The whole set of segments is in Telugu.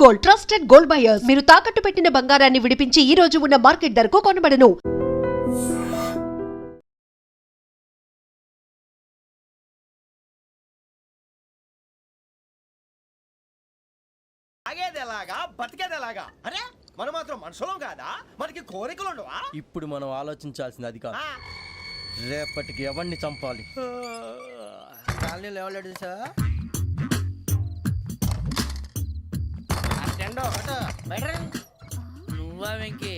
Gold, trusted gold buyers. మీరు తాకట్టు పెట్టిన బంగారాన్ని విడిపించి ఈ రోజు ఉన్న మార్కెట్ ధరకు కొనబడను. తాగేదేలాగా బతికేదేలాగా? అరే మనం మాత్రం మనుషులం కాదా? మనకి కోరికలు ఉండవా? ఇప్పుడు మనం ఆలోచించాల్సింది అది కాదు, రేపటికి ఎవరిని చంపాలి. కాలనీలో ఎవరు సార్? నువ్వా వెంకీ?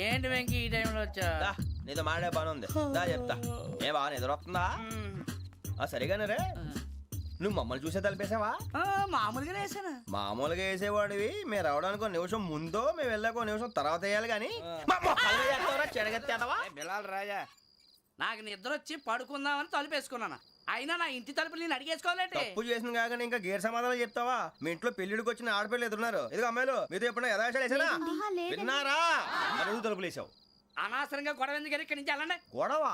ఏంటి వెంకీ ఈ టైంలో వచ్చా? నీతో మాడే పని ఉంది, దా చెప్తా. ఏ బాగా నిద్రొస్తుందా? సరిగానే రే, నువ్వు మమ్మల్ని చూసే తలిపేసావా? మామూలుగా వేసాను. మామూలుగా వేసేవాడివి. మేము రావడానికి ఒక నిమిషం ముందో మేము వెళ్ళాక ఒక నిమిషం తర్వాత వేయాలి కానీ బిలాల్ రాజా, నాకు నిద్ర వచ్చి పడుకుందామని తలుపేసుకున్నాను. అయినా నా ఇంటి తలుపులు నేను అడిగేసుకోవాలంటే తప్పు చేసిన కాక ఇంకా గేర్ సమాధానం చెప్తావా? మీ ఇంట్లో పెళ్లిడికి వచ్చిన ఆడపిల్లలు ఎదురున్నారు. ఇది అమ్మాయిలు మీతో ఎప్పుడైనా యథాశాలు వేసానా? విన్నారా? అడుగు తలుపులు వేసావు. అనవసరంగా గొడవ ఎందుకు ఇక్కడి నుంచి వెళ్ళండి. గొడవ?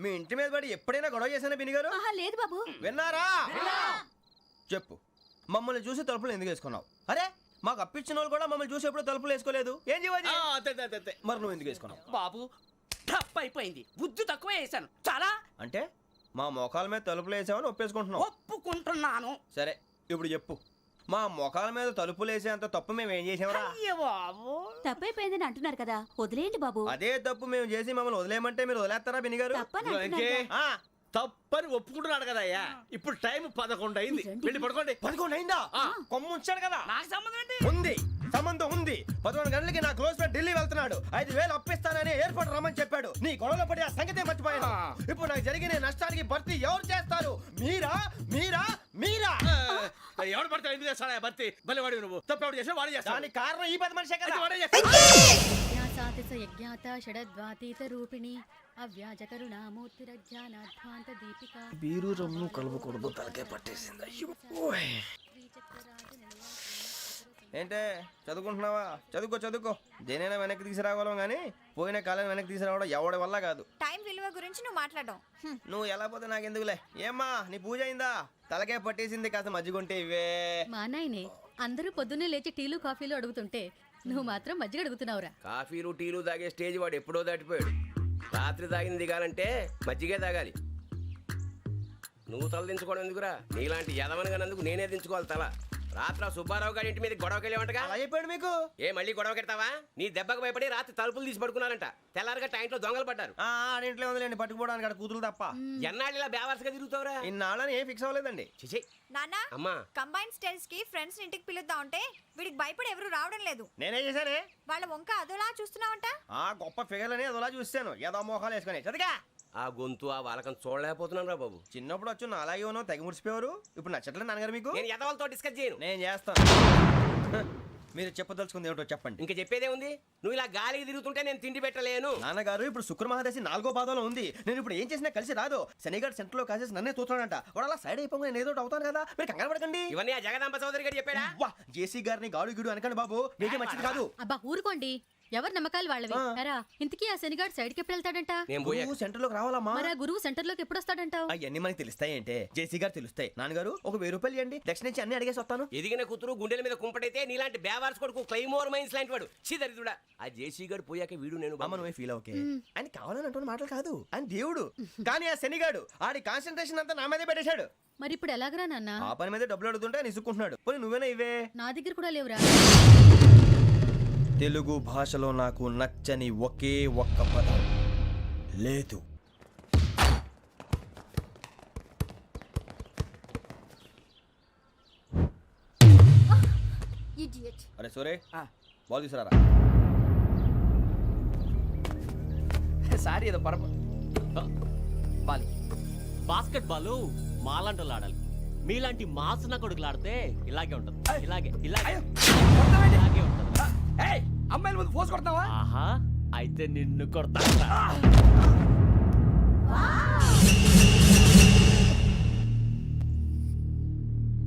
మీ ఇంటి మీద పడి ఎప్పుడైనా గొడవ చేశానా బిని గారు? లేదు బాబు. విన్నారా? చెప్పు, మమ్మల్ని చూసి తలుపులు ఎందుకు వేసుకున్నావు? అరే మాకు అప్పించిన వాళ్ళు కూడా మమ్మల్ని చూసి ఎప్పుడు తలుపులు వేసుకోలేదు. ఏం చేయాలి? మరి నువ్వు ఎందుకు వేసుకున్నావు? బాబు తప్పు అయిపోయింది, బుద్ధి తక్కువ వేసాను చాలా. అంటే మా మోకాల మీద తలుపులు వేసామని ఒప్పేసుకుంటున్నావు? ఒప్పుకుంటున్నాను. సరే ఇప్పుడు చెప్పు, మా మొఖాల మీద తలుపులు వేసేంత తప్పు మేము ఏం చేసామరా? బాబు తప్పైపోయిందని అంటున్నారు కదా, వదిలేయండి బాబు. అదే తప్పు మేము చేసి మమ్మల్ని వదిలేయమంటే మీరు వదిలేస్తారా బిని గారు? తప్పని ఒప్పుకుంటున్నాడు కదా అయ్యా. ఇప్పుడు టైం 11 అయింది, వెళ్ళి పడుకోండి. 11 అయిందా? కొమ్ము ఉంచాడు కదా. నాకు సంబంధం ఏంటి? ఉంది, సంబంధం ఉంది. 11 గంటలకి నా క్లోజ్ ఫ్రెండ్ ఢిల్లీ వెళ్తున్నాడు. 5,000 అప్పిస్తానని ఎయిర్పోర్ట్ రమ్మని చెప్పాడు. నీ గొడవలో పడి ఆ సంగతే మర్చిపోయాను. ఇప్పుడు నాకు జరిగిన నష్టానికి భర్తీ ఎవరు చేస్తారు? మీరా మీరా మీరా? ఎవడు పడితే ఎందుకు చేస్తాడా భర్తీ? భలే వాడి నువ్వు. తప్పు ఎవడు చేసినా వాడు చేస్తాడు. దానికి కారణం ఈ 10 మనిషే కదా. వాడే చేస్తాడు. బీరు రమ్ము కలుపుకూడదు, తలకే పట్టేసింది. ఏంటే చదువుకుంటున్నావా? చదువుకో చదువుకో. దేనైనా వెనక్కి తీసుకురావాలం కానీ పోయిన కాలం వెనక్కి తీసుకురావడం ఎవడి వల్ల కాదు. టైం విలువ గురించి నువ్వు మాట్లాడడం. నువ్వు ఎలా పోతే నాకు ఎందుకులే. ఏమ్మా నీ పూజ అయిందా? తలకే పట్టేసింది, కాస్త మజ్జిగుంటే ఇవే. మా నాయనే అందరూ పొద్దున్నే లేచి టీలు కాఫీలు అడుగుతుంటే నువ్వు మాత్రం మజ్జిగ అడుగుతున్నావురా. కాఫీలు టీలు తాగే స్టేజ్ వాడు ఎప్పుడో దాటిపోయాడు. రాత్రి తాగింది దిగాలంటే మజ్జిగే తాగాలి. నువ్వు తల దించుకోవడం ఎందుకురా? నీలాంటి యదవనగానందుకు నేనే దించుకోవాలి తల. రాత్రి సుబ్బారావు గారి ఇంటి మీద గొడవకి వెళ్ళేవంటగా. అలా చెప్పాడు మీకు? ఏ మళ్ళీ గొడవ కెడతావా? నీ దెబ్బకు భయపడి రాత్రి తలుపులు తీసి పడుకున్నారంట. తెల్లారగా టైంట్లో దొంగలు పడ్డారు. ఆడింట్లో ఉందిలేండి, పట్టుకుపోవడానికి అక్కడ కూతురు తప్ప. ఎన్నాళ్ళు ఇలా బేవర్స్గా తిరుగుతావురా? ఇన్నాళ్ళని ఏం ఫిక్స్ అవ్వలేదండి. చిచి నాన్న, అమ్మా, కంబైన్ స్టైల్స్ కి ఫ్రెండ్స్ ఇంటికి పిలుద్దాం అంటే వీడికి భయపడి ఎవరు రావడం లేదు. నేనే చేశానే. వాళ్ళ వంక అదోలా చూస్తున్నావంట. గొప్ప ఫిగర్ అని అదోలా చూస్తాను. ఏదో మోహాలు వేసుకొని చదిగా. ఆ గొంతు ఆ వాలకం చూడలేకపోతున్నాను రా బాబు. చిన్నప్పుడు వచ్చి నా అలాగే ఉన్నావు, తెగ ముడిచిపోయారు. ఇప్పుడు నచ్చట్లేదు నాన్నగారు మీకు? నేను యదవలతో డిస్కస్ చేయను. నేను చేస్తాను. మీరు చెప్పదలుచుకుంది ఏమిటో చెప్పండి. ఇంకా చెప్పేదే ఉంది. నువ్వు ఇలా గాలికి తిరుగుతుంటే నేను తిండి పెట్టలేను. నాన్నగారు ఇప్పుడు శుక్ర మహాదశి 4వ పాదంలో ఉంది. నేను ఇప్పుడు ఏం చేసినా కలిసి రాదు. శనిగారు సెంటర్ లో కాసేసి నన్నే చూస్తాడంట. వాడు అలా సైడ్ అయిపోయి నేను ఏదో అవుతాను కదా, మీరు కంగారు పడకండి. ఇవన్నీ ఆ జగదాంబ చౌదరి గారు చెప్పాడా? జేసీ గారిని గాడు గిడు అనకండి బాబు, మీకే మంచిది కాదు. అబ్బా ఊరుకోండి, ఎవరి నమ్మకాలు వాళ్ళవి. ఎరా ఇంతకీ ఆ శనిగాడు సైడ్కి ఎప్పుడు వెళ్తాడంట? నువ్వు సెంటర్ లోకి రావాలమ్మా. మరి ఆ గురువు సెంటర్ లోకి ఎప్పుడు వస్తాడంటావు? అవన్నీ మనకి తెలుస్తాయి అంటే జేసీ గారు తెలుస్తాయి. నాన్నగారు ఒక 1000 రూపాయలు ఇవ్వండి, దక్షిణ నుంచి అన్ని అడిగేసి వస్తాను. ఎదిగిన కూతురు గుండెల మీద కుంపటైతే నీలాంటి బేవార్స్ కొడుకు క్లైమోర్ మైన్స్ లాంటి వాడు చీదరిదుడా. ఆ జేసీ గారు పోయాక వీడు నేను అమ్మ నువ్వే ఫీల్ ఓకే. ఆయన కావాలని అంటున్న మాటలు కాదు, ఆయన దేవుడు. కానీ ఆ శనిగాడు ఆడి కాన్సన్ట్రేషన్ అంతా నా మీదే పెట్టేశాడు. మరి ఇప్పుడు ఎలాగరా నాన్న? ఆ పని మీద డబ్బులు అడుగుతుంటే నిసుకుంటున్నాడు. పోనీ నువ్వేనా ఇవే? నా దగ్గర కూడా లేవురా. తెలుగు భాషలో నాకు నచ్చని ఒకే ఒక్క పదం లేదు. అరే సోరే, బాల్ తీసుకురారా. సారీ ఏదో పరమ బాలి. బాస్కెట్ బాల్ మాలాంటి ఆడాలి. మీలాంటి మాసన కొడుకులు ఆడితే ఇలాగే ఉంటది. ఇలాగే ఇలాగే ఇలాగే ఉంటది. అమ్మాయిల ముందు ఫోర్స్ కొడతావా? ఆహా, అయితే నిన్ను కొడతా.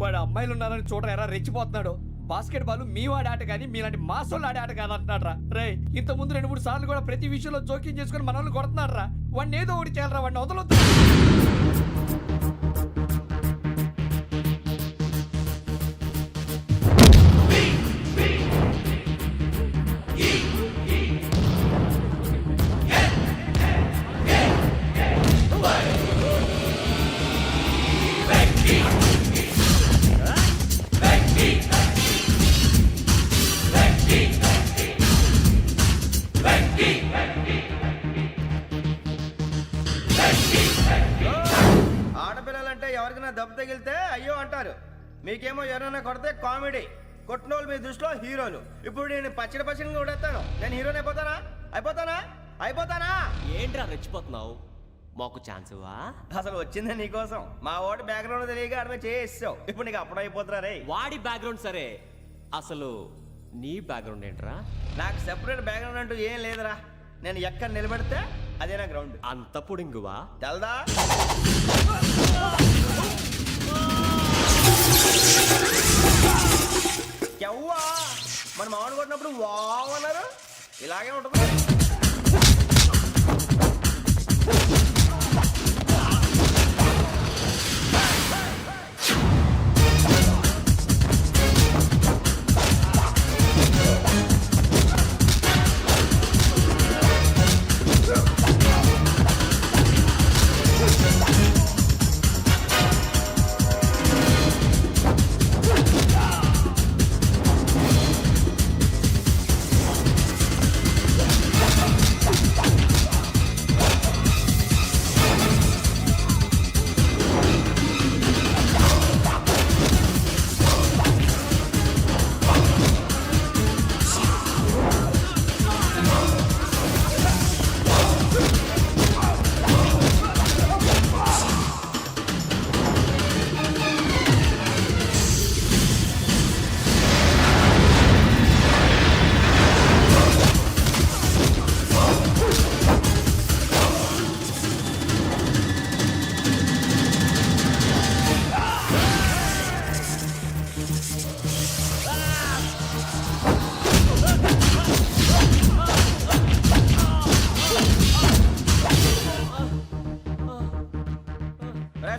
వాడు అమ్మాయిలు ఉన్నారని చూడరా ఎరా రెచ్చిపోతున్నాడు. బాస్కెట్ బాల్ మీ వాడి ఆట కానీ మీలాంటి మాసోళ్ళు ఆడే ఆట కాదు అంటున్నాడు రా. రే ఇంత ముందు 2-3 సార్లు కూడా ప్రతి విషయంలో జోక్యం చేసుకుని మన వాళ్ళు కొడుతున్నాడు రా. వాడిని ఏదో ఒకటి చేయాలరా, వాడిని వదలొద్దు. మీకేమో ఎవరైనా కొడితే కామెడీ, కొట్టినోళ్ళు మీ దృష్టిలో హీరోలు. ఇప్పుడు నేను పచ్చడి కొడేస్తాను, నేను హీరోని అయిపోతానా? ఏంట్రా రెచ్చిపోతున్నావు? మాకు ఛాన్స్ ఇవ్వా? అసలు వచ్చిందే నీకోసం. మా ఓటు బ్యాక్గ్రౌండ్ తెలియక అడమే చేసావు. ఇప్పుడు నీకు అప్పుడు అయిపోతున్నా రే. వాడి బ్యాక్గ్రౌండ్ సరే, అసలు నీ బ్యాక్గ్రౌండ్ ఏంట్రా? నాకు సెపరేట్ బ్యాక్గ్రౌండ్ అంటూ ఏం లేదురా. నేను ఎక్కడ నిలబడితే అదే నా గ్రౌండ్. అంత పుడింగువా? తెల్దా? ఎవ్వా మన మామిడి కొట్టినప్పుడు వావ్ అన్నారు, ఇలాగే ఉంటుంది.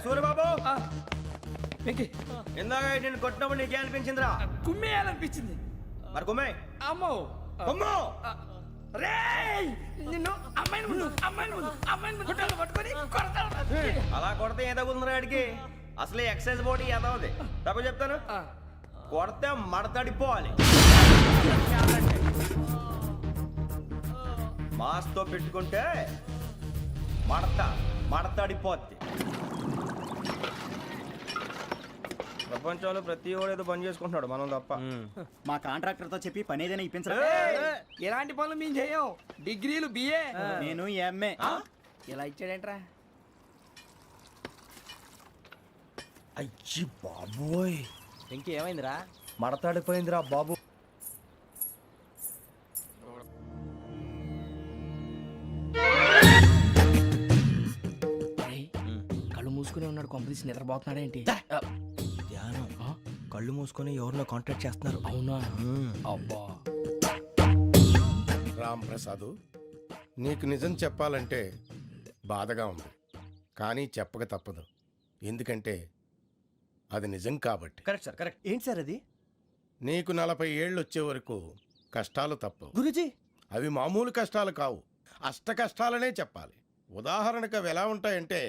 సూర్యబాబు, ఇందాక నేను కొట్టినప్పుడు నీకే అనిపించిందిరా? కుమ్మేయాలనిపించింది. మరి కుమ్మే. అమ్మో కుమ్ము. రేయ్, నిన్ను అమ్మాయిని ముందు గుడ్డలు పట్టుకొని కొడతాను. అలా కొడితే ఏ తగులుందిరా ఆడికి? అసలే ఎక్సైజ్ బాడీ ఏదవుది. తప్పు చెప్తాను, కొడితే మడతడిపోవాలి. మాస్తో పెట్టుకుంటే మడతడిపోద్ది. ప్రపంచంలో ప్రతి వాడు ఏదో పని చేసుకుంటున్నాడు, మనం తప్ప. మా కాంట్రాక్టర్ తో చెప్పి పని ఏదైనా ఇప్పించరా? ఎలాంటి పనులు మేము చేయం. డిగ్రీలు బిఏ, నేను ఎంఏ. ఇలా ఇచ్చాడేంట్రా? అయ్యి బాబోయ్, ఇంకేమైందిరా? మడతాడిపోయిందిరా బాబు. కళ్ళు మూసుకునే ఉన్నాడు, కొంపదీసి నిద్రపోతున్నాడేంటి? ధ్యానం. కళ్ళు మూసుకొని ఎవరినో కాంటాక్ట్ చేస్తున్నారు. అవునా? అబ్బా. రామ్ ప్రసాద్, నీకు నిజం చెప్పాలంటే బాధగా ఉంది, కానీ చెప్పక తప్పదు. ఎందుకంటే అది నిజం కాబట్టి. Correct sir, correct. ఏంటి సార్ అది? నీకు 40 ఏళ్ళు వచ్చే వరకు కష్టాలు తప్పవు గురుజీ. అవి మామూలు కష్టాలు కావు, అష్ట కష్టాలనే చెప్పాలి. ఉదాహరణకు అవి ఎలా ఉంటాయంటే,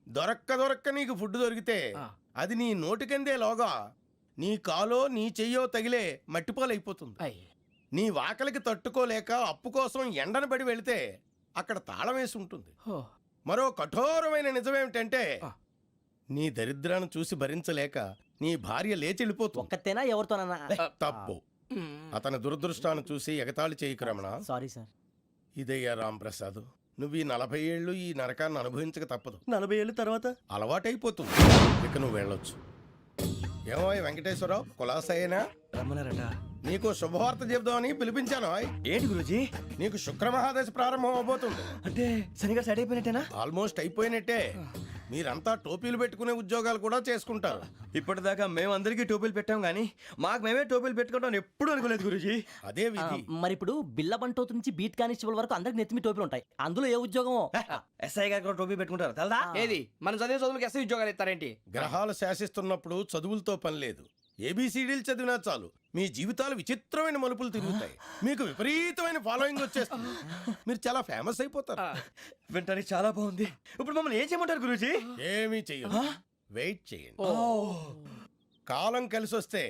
దొరక్క నీకు ఫుడ్ దొరికితే అది నీ నోటికందే లోగా నీ కాలో నీ చెయ్యో తగిలే మట్టిపాలైపోతుంది. నీ వాకలికి తట్టుకోలేక అప్పు కోసం ఎండను పడి వెళితే అక్కడ తాళం వేసి ఉంటుంది. మరో కఠోరమైన నిజమేమిటంటే, నీ దరిద్రాన్ని చూసి భరించలేక నీ భార్య లేచి వెళ్ళిపోతుంది. ఒక్కతేనా ఎవరితోనన్నా? తప్పు. అతని దురదృష్టాన్ని చూసి ఎగతాళి చేయకు రమణ. Sorry sir. ఇదయ్యా రాంప్రసాద్, నువ్వు ఈ 40 ఏళ్ళు ఈ నరకాన్ని అనుభవించక తప్పదు. 40 ఏళ్ళ తర్వాత అలవాటైపోతుంది. ఇక నువ్వు వెళ్ళొచ్చు. ఏమో వెంకటేశ్వరరావు, కులాసైనా రమ్మన్నారట. నీకు శుభవార్త చెబుదామని పిలిపించాను. ఏంటి గురుజీ? నీకు శుక్రమహాదశ ప్రారంభం అవబోతుంది. అంటే శనిగా సెట్ అయిపోయినట్టేనా? ఆల్మోస్ట్ అయిపోయినట్టే. మీరంతా టోపీలు పెట్టుకునే ఉద్యోగాలు కూడా చేసుకుంటారు. ఇప్పటిదాకా మేమందరికీ టోపీలు పెట్టాం కానీ మాకు మేమే టోపీలు పెట్టుకుంటాం ఎప్పుడు అనుకోలేదు గురుజీ. అదే విధి. మరి ఇప్పుడు బిల్ల బంటోతు నుంచి బీట్ కానిస్టేబుల్ వరకు అందరికి నెత్తిమి టోపీలు ఉంటాయి. అందులో ఏ ఉద్యోగం? ఎస్ఐ గారు కూడా టోపీ పెట్టుకుంటారు తెలదా? ఏది మన చదివే చదువులకు ఎస్ఐ ఉద్యోగాలు ఇస్తారేంటి? గ్రహాలు శాసిస్తున్నప్పుడు చదువులతో పని లేదు. ఏబిసిడీలు చదివినా చాలు మీ జీవితాలు విచిత్రమైన మలుపులు తిరుగుతాయి. మీకు విపరీతమైన ఫాలోయింగ్ వచ్చేస్తుంది. మీరు చాలా ఫేమస్ అయిపోతారు. వింటానికి చాలా బాగుంది. ఇప్పుడు మమ్మల్ని ఏం చేయమంటారు గురుజీ? ఏమీ చెయ్యదు, వెయిట్ చేయండి. కాలం కలిసి వస్తే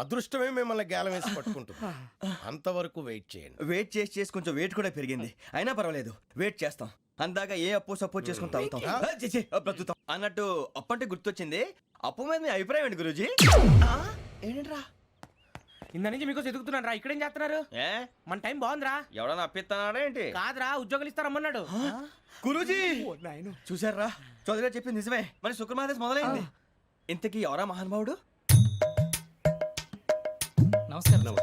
అదృష్టమే మిమ్మల్ని గేలం వేసి పట్టుకుంటుంది. అంతవరకు వెయిట్ చేయండి. వెయిట్ చేసి కొంచెం వెయిట్ కూడా పెరిగింది. అయినా పర్వాలేదు, వెయిట్ చేస్తాం. అందాక ఏ అప్పు సపోర్ట్ చేసుకుని తాగుతాం. బ్రతుకుతాం అన్నట్టు అప్పు అంటే గుర్తొచ్చింది. అప్పు మీద మీ అభిప్రాయం ఏంటి గురూజీ? ఏంటరా ఇంత నుంచి మీకు ఎదుగుతున్నాను రా. ఇక్కడేం చేస్తున్నారు? ఏ మన టైం బాగుందిరా. ఎవడన్నా అప్పిస్తున్నాడా ఏంటి? కాదురా, ఉద్యోగాలు ఇస్తారమ్మన్నాడు. గురూజీ చూసారా, చౌదరిగా చెప్పింది నిజమే. మరి శుక్రమాదేశ్ మొదలైంది. ఇంతకీ ఎవరా మహానుభావుడు? నమస్కారం.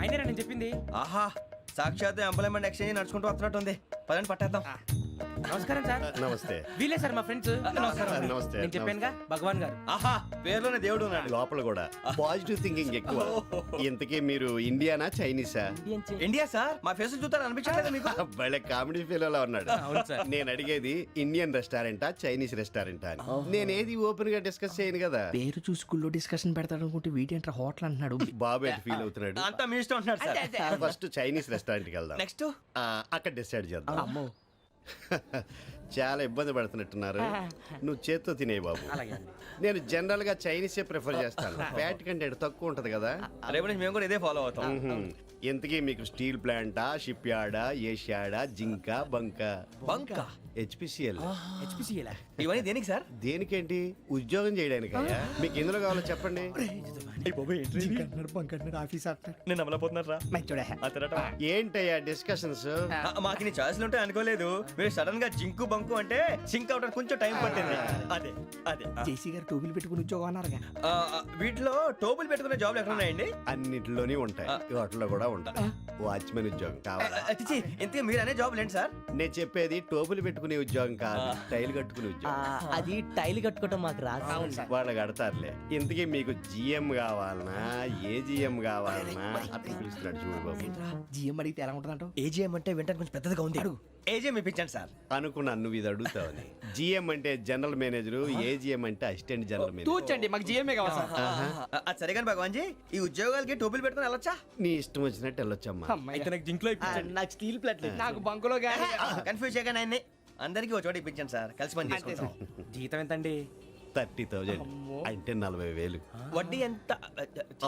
అయినరా నేను చెప్పింది? ఆహా, సాక్షాత్ ఎంప్లాయ్మెంట్ ఎక్స్చేంజ్ నడుచుకుంటూ వస్తున్నట్టు ఉంది. పదండి పట్టేద్దాం. నమస్కారం సార్. నమస్తే. వీలే సార్ మా ఫ్రెండ్స్. నమస్కారం. నమస్తే. నేను చెప్పానుగా భగవాన్ గారు. ఆహా, పేరులోనే దేవుడు ఉన్నాడు. లోపల కూడా పాజిటివ్ థింకింగ్ ఎక్కువ. ఇంతకీ మీరు ఇండియానా చైనీసా? India sir. మా ఫేస్ చూస్తారు అనిపించట్లేదు మీకు? భలే కామెడీ ఫీల్ అలా ఉన్నాడు. అవును సార్. నేను అడిగేది ఇండియన్ రెస్టారెంటా చైనీస్ రెస్టారెంటా అని. నేనేది ఓపెన్ గా డిస్కస్ చేయను కదా. పేరు చూసి స్కూల్లో డిస్కషన్ పెడతాడు అనుకుంటే వీటేంట్రా హోటల్ అంటున్నాడు. బాబు ఎట్ ఫీల్ అవుతున్నాడు. అంతా మీ ఇష్టం అంటున్నాడు సార్. ఫస్ట్ చైనీస్ రెస్టారెంట్ కి వెళ్దాం. నెక్స్ట్ అక్కడ డిసైడ్ చేద్దాం. అమ్మో. చాలా ఇబ్బంది పడుతున్నట్టున్నారు. నువ్వు చేత్తో తినే బాబు. అలాగే అండి. నేను జనరల్ గా చైనీసే ప్రిఫర్ చేస్తాను. ఫ్యాట్ కంటెంట్ తక్కువ ఉంటది కదా. రేపు నుంచి మేము కూడా ఇదే ఫాలో అవుతాం. ఇంతకీ మీకు స్టీల్ ప్లాంటా, షిప్ యార్డా, ఏషియాడా, జింక, బంకా? బంకా, హెచ్పిసిఎల్. హెచ్పిసిఎల్ ఇవన్నీ దేనికి సార్? దేనికేంటి? ఉద్యోగం చేయడానికి. మీకు ఎందులో కావాలో చెప్పండి. నేను అమలపోతున్నారా? ఏంటయ్యా డిస్కషన్స్? మాకు నీ ఛాయిస్లు ఉంటాయి అనుకోలేదు. మీరు సడన్ గా జింకు బంకు అంటే సింక్ అవడానికి కొంచెం టైం పట్టింది. అదే అదే జేసీ గారు టోబీలు పెట్టుకుని ఉద్యోగం అన్నారుగా. వీటిలో టోబుల్ పెట్టుకునే జాబ్లు ఎక్కడ ఉన్నాయండి? అన్నిటిలోనే ఉంటాయి, వాటిలో కూడా ఉంటాయి. వాచ్మెన్ ఉద్యోగం కావాలా? ఇంతకీ మీరు అనే జాబ్ ఏంటి సార్? నేను చెప్పేది టోపులు పెట్టుకునే ఉద్యోగం కాదు, టైల్ కట్టుకునే ఉద్యోగం. అది టైల్ కట్టుకోవటం మాకు రాదు. వాళ్ళు కడతారులే. ఇంతకీ మీకు జిఎం కావాలనా, ఏజిఎం కావాలనా? అట్లా పిలుస్తున్నాడు చూడు బాబు. జిఎం అడిగితే ఎలా ఉంటుందంట? ఏజిఎం అంటే వింటానికి కొంచెం పెద్దదిగా ఉంది. ఏజిఎం ఇప్పించండి సార్. అనుకున్నాను నువ్వు ఇది అడుగుతావని. జిఎం అంటే జనరల్ మేనేజర్, ఏజిఎం అంటే అసిస్టెంట్ జనరల్ మేనేజర్. తూచండి, మాకు జిఎంఏ కావాలి సార్. అది సరే కానీ భగవాన్ జీ, ఈ ఉద్యోగాలకి టోపులు పెట్టుకుని వెళ్ళొచ్చా? నీ ఇష్టం వచ్చినట్టు వెళ్ళొచ్చమ్మా. అయితే నాకు జింక్లో ఇప్పించండి. నాకు స్టీల్ ప్లేట్ నాకు బంకులో కానీ. కన్ఫ్యూజ్ చేయగానే ఆయన్ని అందరికీ ఒక చోట ఇప్పించండి సార్. కలిసి పని చేసుకుంటాం. జీతం ఎంతండి? 30,000 అంటే 40,000. వడ్డీ ఎంత?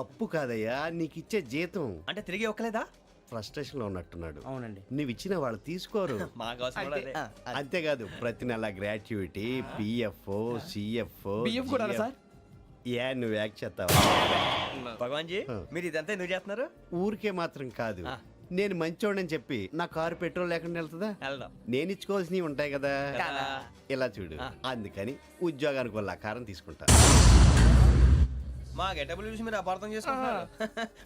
అప్పు కాదయ్యా, నీకు ఇచ్చే జీతం. అంటే తిరిగి ఒక్కలేదా? ఫ్రస్ట్రేషన్ లో ఉన్నట్టున్నాడు. అవునండి. నువ్వు ఇచ్చిన వాళ్ళు తీసుకోరు. మాకు అవసరం కూడా అదే. అంతేకాదు ప్రతి నెల గ్రాట్యుటీ, పిఎఫ్, సిఎఫ్. బియ్యం కూడా సార్? ఏ నువ్వు యాక్ట్ చేస్తావా? భగవాన్ జీ, మీరు ఇదంతా ఎందుకు చేస్తున్నారు? ఊరికే మాత్రం కాదు, నేను మంచోడని చెప్పి నా కారు పెట్రోల్ లేకుండా వెళ్తుందా? వెళ్దాం. నేను ఇచ్చుకోవాల్సినవి ఉంటాయి కదా. కదా. ఇలా చూడు, అందుకని ఉద్యోగానికి వాళ్ళ ఆకారం తీసుకుంటా. మా గెటబుల్ చూసి మీరు అపార్థం చేసుకుంటున్నారు.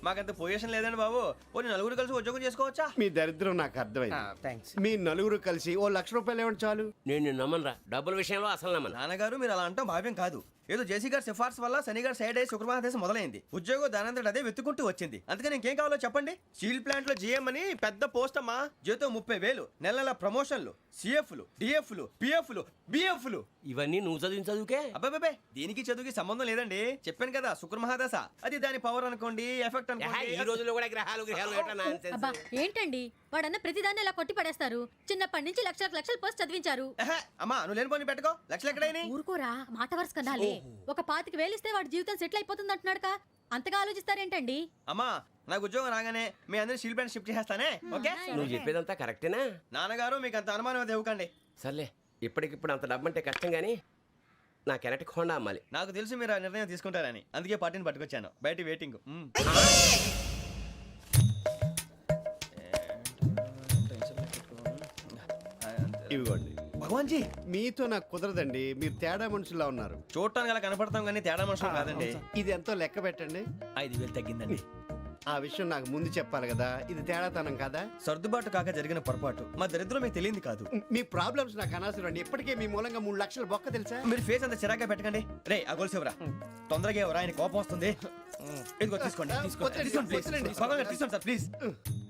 మాకంత పొజిషన్ లేదండి బాబు. పోనీ నలుగురు కలిసి ఉద్యోగం చేసుకోవచ్చా? మీ దరిద్రం నాకు అర్థమైంది. థ్యాంక్స్. మీ నలుగురు కలిసి ఓ ₹1,00,000 ఇవ్వండి చాలు. నేను నమ్మనరా, డబ్బుల విషయంలో అసలు నమ్మను. నాన్నగారు మీరు అలా అంటాం భావ్యం కాదు. ఏదో జేసీ గారి సిఫార్సు వల్ల శని గారు సైడ్ అయ్యి శుక్రమహాదేశం మొదలైంది. ఉద్యోగం దానంతటి అదే వెతుకుంటూ వచ్చింది. అందుకని ఇంకేం కావాలో చెప్పండి. స్టీల్ ప్లాంట్ లో జిఎం అని పెద్ద పోస్ట్ అమ్మా. జీతం 30,000, నెల నెల ప్రమోషన్లు, సిఎఫ్లు, డిఎఫ్లు, పిఎఫ్లు, బిఎఫ్లు. ఇవన్నీ నువ్వు చదివిన చదువుకే. అబ్బాబే, దీనికి చదువుకి సంబంధం లేదండి. చెప్పాను కదా, శుక్రమహాదశ. అది దాని పవర్ అనుకోండి, ఎఫెక్ట్ ఈ అనుకోండి. రోజుల్లో కూడా గ్రహాలు ఏటా nonsense? అబ్బా ఏంటండి వాడన్న ప్రతిదాన్ని ఇలా కొట్టి పడేస్తారు. చిన్నప్పటి నుంచి లక్షల పోస్ట్ చదివించారు. అమ్మా నువ్వు లేని పోనీ పెట్టుకో. లక్షలు ఎక్కడైనా ఊరుకోరా, మాట వరుస కదాలే. ఒక 25,000 ఇస్తే వాడి జీవితం సెటిల్ అయిపోతుంది అంటున్నాడుగా. అంతగా ఆలోచిస్తారేంటండి? అమ్మా నాకు ఉద్యోగం రాగానే మీ అందరినీ స్టీల్ ప్లాంట్ షిఫ్ట్ చేస్తానే. ఓకే? నువ్వు చెప్పేదంతా కరెక్టేనా? నాన్నగారు మీకు అంత అనుమానం అయితే ఇవ్వకండి. సర్లే, ఇప్పటికిప్పుడు అంత డబ్బు అంటే కష్టం కానీ నా కెనటిక్ హోండా అమ్మాలి. నాకు తెలుసు మీరు ఆ నిర్ణయం తీసుకుంటారని, అందుకే పార్టీని పట్టుకొచ్చాను. బయట వెయిటింగ్. ఇవ్వండి. భగవాన్ జీ, మీతో నాకు కుదరదండి, మీరు తేడా మనుషుల్లా ఉన్నారు. చూడటానికి అలా కనపడతాం కానీ తేడా మనుషులు కాదండి. ఇది ఎంతో లెక్క పెట్టండి. 5,000 తగ్గిందండి. ఆ విషయం నాకు ముందు చెప్పాలి కదా. ఇది తేడాతనం కదా. సర్దుబాటు కాక జరిగిన పొరపాటు. మా దరిద్రం మీకు తెలియదు కాదు. మీ ప్రాబ్లమ్స్ నాకు అనవసరం అండి. ఇప్పటికే మీ మూలంగా 3 లక్షలు బొక్క తెలుసా? మీరు ఫేస్ అంత చిరాగ్గా పెట్టకండి. రే ఆ గొలుసు ఎవరా? తొందరగా ఎవరా? ఆయన కోపం వస్తుంది. ఇదిగో తీసుకోండి. తీసుకోండి ప్లీజ్. భగవాన్ గారు తీసుకోండి సార్ ప్లీజ్.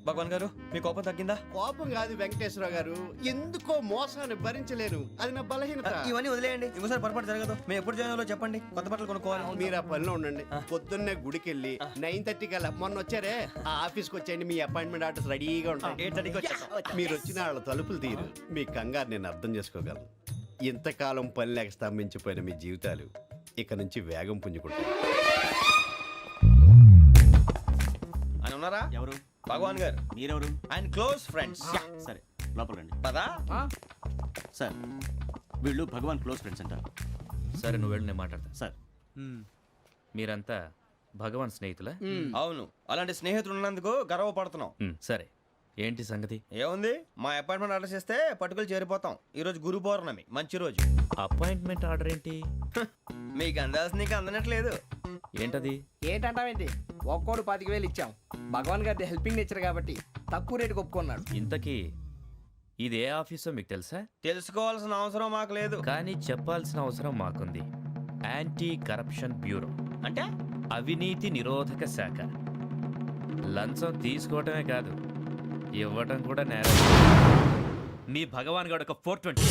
భగవాన్ గారు మీ కోపం తగ్గిందా? కోపం కాదు వెంకటేశ్వర గారు, ఎందుకో మోసాన్ని భరించలేను. అది నా బలహీనత. ఇవన్నీ వదిలేయండి, ఇంకోసారి పొరపాటు జరగదు. మేము ఎప్పుడు జాయిన్ అవ్వాలో చెప్పండి, కొత్త బట్టలు కొనుక్కోవాలి. మీరు ఆ పనిలో ఉండండి. పొద్దున్నే గుడికి వెళ్ళి 9:30 కల్లా, మొన్న వచ్చారే ఆ ఆఫీస్కి వచ్చేయండి. మీ అపాయింట్మెంట్ ఆర్డర్స్ రెడీగా ఉంటాయి. 8:30కి వచ్చేస్తాం. మీరు వచ్చిన వాళ్ళ తలుపులు తీరు. మీ కంగారు నేను అర్థం చేసుకోగలను. ఇంతకాలం పని లేక స్తంభించిపోయిన మీ జీవితాలు ఇక నుంచి వేగం పుంజుకుంటాం. ఆయన ఉన్నారా? ఎవరు? భగవాన్ గారు. మీరెవరు? ఆయన క్లోజ్ ఫ్రెండ్స్. సరే లోపల రండి. పదా? సార్ వీళ్ళు భగవాన్ క్లోజ్ ఫ్రెండ్స్ అంటారు. సరే నువ్వు వెళ్ళి నేను మాట్లాడతా. సార్ మీరంతా భగవాన్ స్నేహితులా? అవును, అలాంటి స్నేహితులు ఉన్నందుకు గర్వపడుతున్నాం. సరే ఏంటి సంగతి? ఏముంది, మా అపాయింట్మెంట్ ఆర్డర్ చేస్తే పట్టుకులు చేరిపోతాం. ఈ రోజు గురు పౌర్ణమి, మంచి రోజు. అపాయింట్మెంట్ ఆర్డర్ ఏంటి? మీకు అందాల్సిన నీకు అందనట్లేదు. ఏంటది? ఏంటంటావేంటి? ఒక్కోడు 25,000 ఇచ్చాం. భగవాన్ గారి హెల్పింగ్ నేచర్ కాబట్టి తక్కువ రేటుకి ఒప్పుకున్నాడు. ఇంతకీ ఇది ఏ ఆఫీసో మీకు తెలుసా? తెలుసుకోవాల్సిన అవసరం మాకు లేదు. కానీ చెప్పాల్సిన అవసరం మాకుంది. యాంటీ కరప్షన్ బ్యూరో, అంటే అవినీతి నిరోధక శాఖ. లంచం తీసుకోవటమే కాదు, ఇవ్వటం కూడా నేరం. మీ భగవాన్ గారు ఒక 420.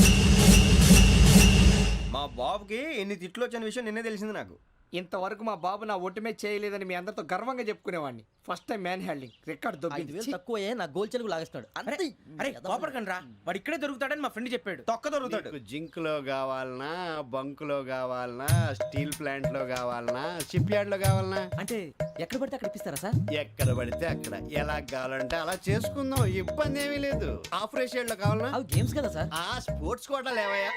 మా బాబుకి ఎన్ని తిట్లు వచ్చిన విషయం నిన్నే తెలిసింది నాకు. ఇంతవరకు మా బాబు నా ఒట్టుమే చేయలేదని మీ అందరితో గర్వంగా చెప్పుకునేవాడిని. First time man handing record దొబ్బింది. తక్కువే నా గోల్ చెలుగు లాగేస్తున్నాడు. అరే కోపడకండి రా, వాడు ఇక్కడే దొరుకుతాడని మా ఫ్రెండ్ చెప్పాడు. తొక్క దొరుకుతాడు. మీకు జింక్ లో కావాలనా, బంక్ లో కావాలనా, స్టీల్ ప్లాంట్ లో కావాలనా, షిప్ యార్డ్ లో కావాలనా? అంటే ఎక్కడ పడితే అక్కడ ఇప్పిస్తారా సార్? ఎక్కడ పడితే అక్కడ, ఎలా కావాలంటే అలా చేసుకుందాం, ఇబ్బంది ఏమీ లేదు. ఆపరేషన్ లో కావాలనా? అవి గేమ్స్ కదా సార్. ఆ స్పోర్ట్స్ కోటా లేవయ్యా.